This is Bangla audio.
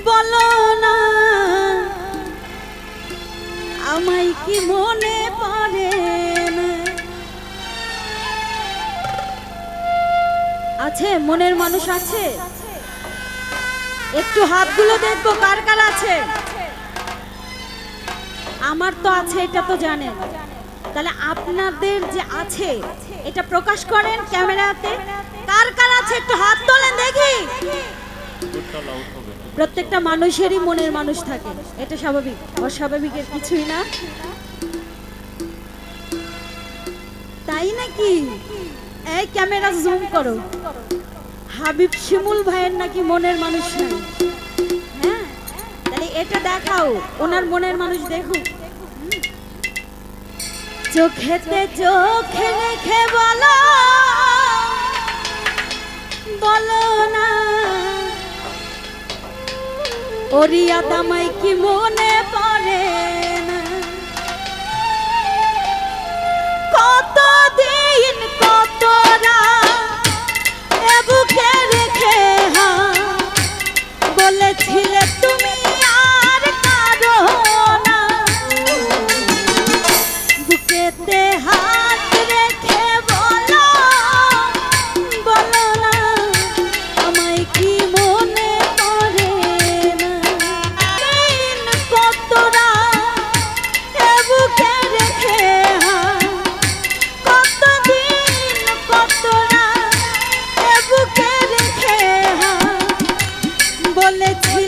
বলো না আমায় কি মনে পড়ে না? আছে মনের মানুষ আছে? একটু হাতগুলো দেখবো কার কার আছে। আমার তো আছে, এটা তো জানেন। তাহলে আপনাদের যে আছে এটা প্রকাশ করেন ক্যামেরাতে। কার কার আছে একটু হাত তোলেন দেখি। প্রত্যেকটা মানুষেরই মনের মানুষ থাকে, এটা স্বাভাবিক, অস্বাভাবিকের কিছুই না, তাই নাকি? এই ক্যামেরা জুম করো। হাবিব শিমুল ভাইয়ের নাকি মনের মানুষ নাই। হ্যাঁ, তাহলে এটা দেখাও, ওনার মনের মানুষ দেখুক। চোখেতে চোখে রেখে বলো, বলো না ওরিয়া দামাই কি মনে পড়ে না? কতদিন কত রাত এ বুকে রেখে বলেছিলে তুমি আর কারো না, বুকেতে হাত রেখে বলো, বলো না আমায় কি মনে পড়ে না? দিন কত রাত এ বুকে রেখে কতদিন কত রাত এ বুকে রেখে বলেছি